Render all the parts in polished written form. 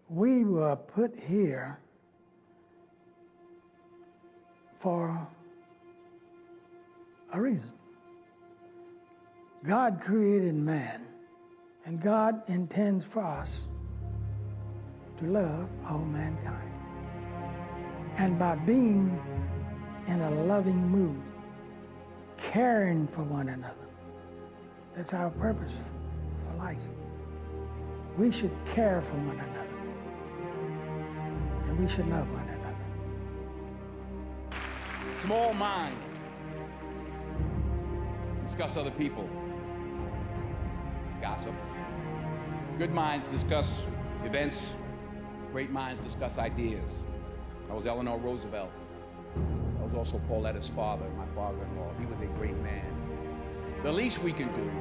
We were put here for a reason. God created man, and God intends for us to love all mankind. And by being in a loving mood, caring for one another, that's our purpose for life. We should care for one another, and we should love one another. Small minds discuss other people, gossip. Good minds discuss events. Great minds discuss ideas. That was Eleanor Roosevelt. That was also Pauletta's father, my father-in-law. He was a great man. The least we can do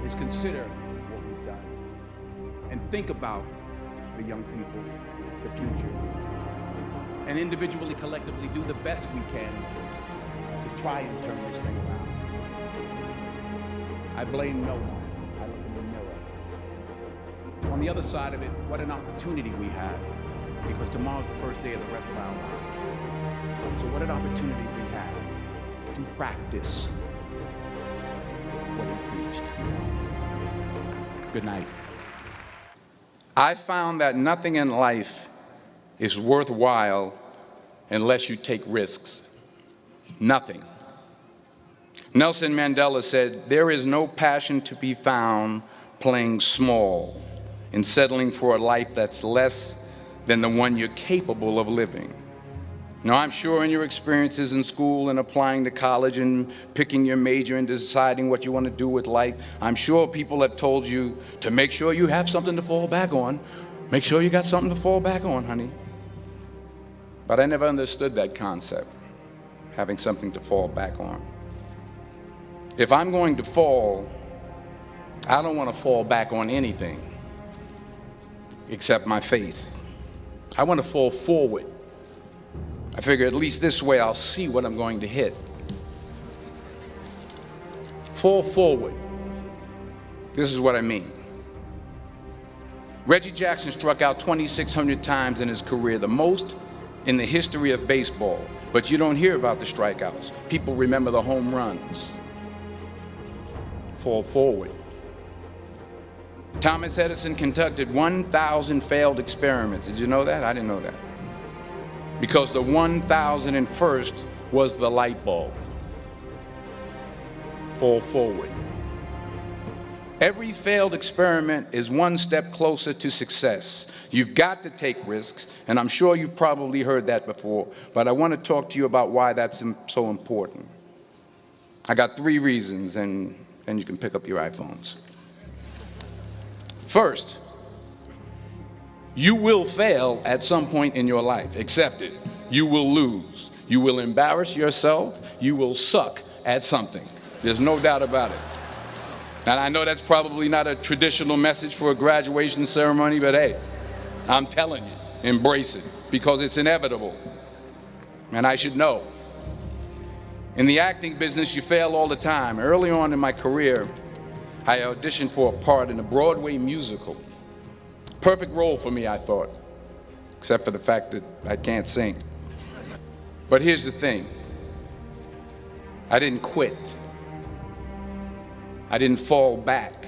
is consider what we've done and think about the young people, the future, and individually, collectively do the best we can to try and turn this thing around. I blame no one. I look in the mirror. On the other side of it, what an opportunity we have, because tomorrow's the first day of the rest of our lives. So what an opportunity we have to practice what we preached. Good night. I found that nothing in life is worthwhile unless you take risks. Nothing. Nelson Mandela said, "There is no passion to be found playing small and settling for a life that's less than the one you're capable of living." Now, I'm sure in your experiences in school and applying to college and picking your major and deciding what you want to do with life, I'm sure people have told you to make sure you have something to fall back on. Make sure you got something to fall back on, honey. But I never understood that concept, having something to fall back on. If I'm going to fall, I don't want to fall back on anything except my faith. I want to fall forward. I figure at least this way I'll see what I'm going to hit. Fall forward. This is what I mean. Reggie Jackson struck out 2,600 times in his career, the most in the history of baseball. But you don't hear about the strikeouts. People remember the home runs. Fall forward. Thomas Edison conducted 1,000 failed experiments. Did you know that? I didn't know that. Because the 1,001st was the light bulb. Fall forward. Every failed experiment is one step closer to success. You've got to take risks, and I'm sure you've probably heard that before, but I want to talk to you about why that's so important. I got 3 reasons, and then you can pick up your iPhones. First, you will fail at some point in your life. Accept it. You will lose. You will embarrass yourself. You will suck at something. There's no doubt about it. And I know that's probably not a traditional message for a graduation ceremony, but hey, I'm telling you, embrace it, because it's inevitable. And I should know. In the acting business, you fail all the time. Early on in my career, I auditioned for a part in a Broadway musical. Perfect role for me, I thought, except for the fact that I can't sing. But here's the thing. I didn't quit. I didn't fall back.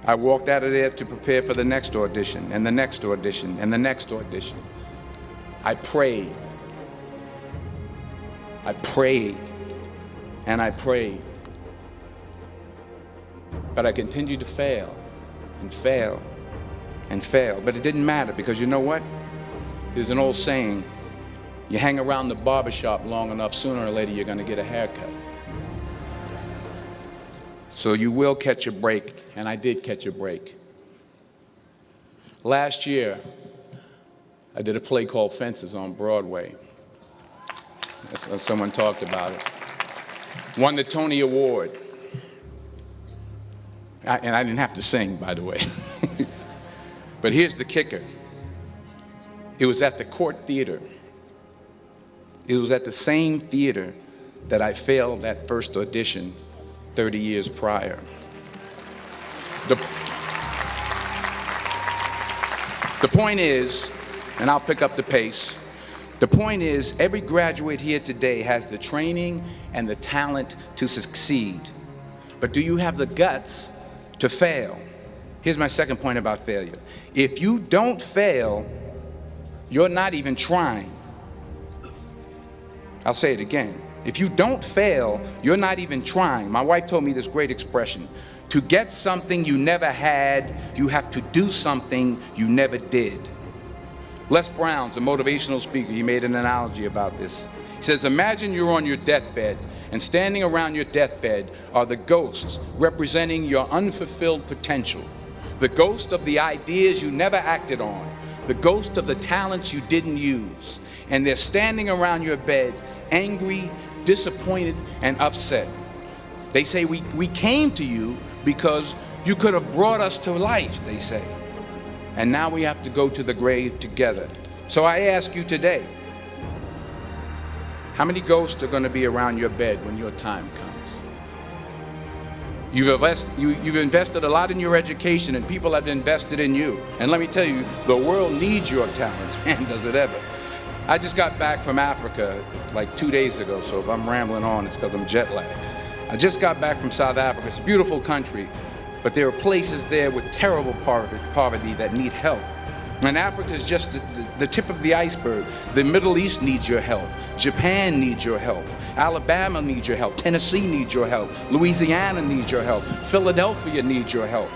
I walked out of there to prepare for the next audition, and the next audition, and the next audition. I prayed. I prayed, and I prayed. But I continued to fail, and fail, and fail. But it didn't matter, because you know what? There's an old saying, you hang around the barbershop long enough, sooner or later you're going to get a haircut. So you will catch a break, and I did catch a break. Last year, I did a play called Fences on Broadway. Someone talked about it. Won the Tony Award. And I didn't have to sing, by the way. But here's the kicker. It was at the Court Theater. It was at the same theater that I failed that first audition 30 years prior. The point is, and I'll pick up the pace, the point is every graduate here today has the training and the talent to succeed. But do you have the guts to fail? Here's my second point about failure. If you don't fail, you're not even trying. I'll say it again. If you don't fail, you're not even trying. My wife told me this great expression. To get something you never had, you have to do something you never did. Les Brown's a motivational speaker. He made an analogy about this. He says, imagine you're on your deathbed, and standing around your deathbed are the ghosts representing your unfulfilled potential. The ghost of the ideas you never acted on. The ghost of the talents you didn't use. And they're standing around your bed, angry, disappointed, and upset. They say, we came to you because you could have brought us to life, they say. And now we have to go to the grave together. So I ask you today, how many ghosts are going to be around your bed when your time comes? You've invested a lot in your education, and people have invested in you. And let me tell you, the world needs your talents, man, does it ever. I just got back from Africa like 2 days ago, so if I'm rambling on, it's because I'm jet lagged. I just got back from South Africa. It's a beautiful country, but there are places there with terrible poverty that need help. And Africa is just the tip of the iceberg. The Middle East needs your help. Japan needs your help. Alabama needs your help. Tennessee needs your help. Louisiana needs your help. Philadelphia needs your help.